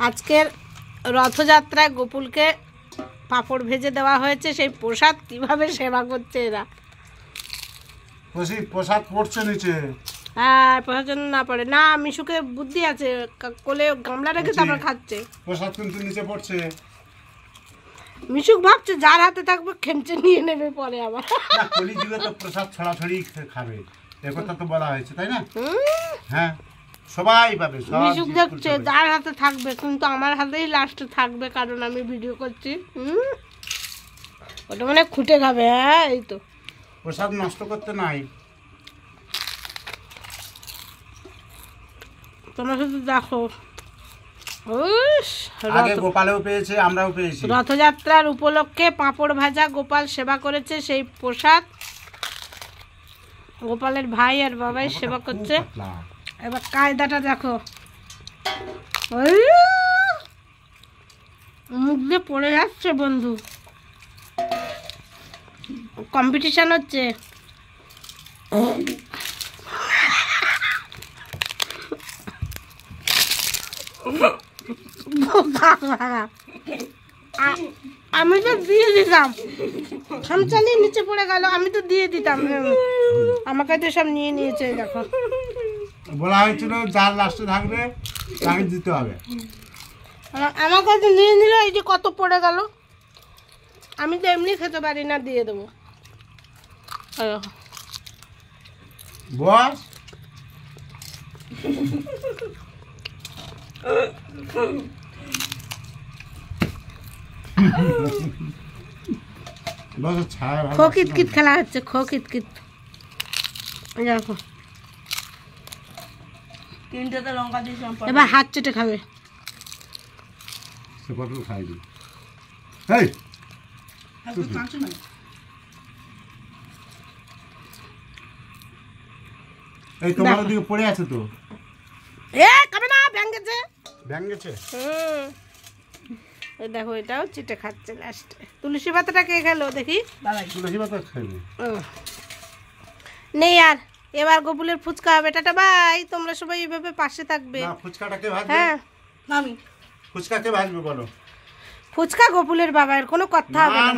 আজকের রথযাত্রায় গোপুলকে পাঁপড় ভেজে দেওয়া হয়েছে, সেই প্রসাদ কিভাবে সেবা করছে এরা। প্রসাদ পড়ছে নিচে। হ্যাঁ, প্রসাদ যেন না পড়ে। না, মিশুকে বুদ্ধি আছে, কোলে গামলা রেখে তারপর খাচ্ছে। প্রসাদ কিন্তু নিচে পড়ছে। মিশুক ভাবছে যার হাতে থাকবে খেমচে নিয়ে নেবে পরে আবার। না, কলিযুগে তো প্রসাদ ছড়াছড়ি খাবে, এ কথা তো বলা হয়েছে, তাই না? হ্যাঁ, সবাই পাবে। মিশুক দেখছে যার হাতে থাকবে, কিন্তু আমার হাতেই লাস্টে থাকবে, কারণ আমি ভিডিও করছি। ওটা মানে খুঁটে খাবে। হ্যাঁ, এই তো প্রসাদ নষ্ট করতে নাই। তোমরা শুধু দেখো। আগে গোপালও পেয়েছে, আমরাও পেয়েছি। রথযাত্রার উপলক্ষে পাঁপড় ভাজা গোপাল সেবা করেছে, সেই প্রসাদ গোপালের ভাই আর বাবাই সেবা করছে। এবার কায়দাটা দেখো, মুখ দিয়ে পড়ে যাচ্ছে বন্ধু। কম্পিটিশন হচ্ছে। আমি তো দিয়ে দিতাম, খামচালিয়ে নিচে পড়ে গেল, আমি তো দিয়ে দিতাম। আমাকে তো সব নিয়ে নিয়েছে। দেখো, বলা হয়েছিল যার লাস্টে থাকবে তাকে দিতে হবে। আমার কাছে নিয়ে নিল, এই যে কত পড়ে গেল। আমি তো এমনি খেতে পারি না, দিয়ে দেবো। বস খো কিতকিত খেলা হচ্ছে, খো কিতকিত। দেখো, এবার হাত চেটে খাবে। এই তোমার ওদিকে পড়ে আছে তো। এ খাবে না, ব্যাং গেছে। ব্যাং গেছে। এই দেখো, এটাও চেটে খাচ্ছে লাস্টে। তুলসী পাতাটা কে খেলো দেখি? তুলসী পাতা খাবে নেই আর। এবার গোপুলের ফুচকা হবে। Tata bye. তোমরা সবাই এইভাবে পাশে থাকবে। না, ফুচকাটা কে ভাজবে? হ্যাঁ, আমি। ফুচকা কে ভাজবে বলো? ফুচকা গোপুলের বাবার, কোনো কথা হবে না।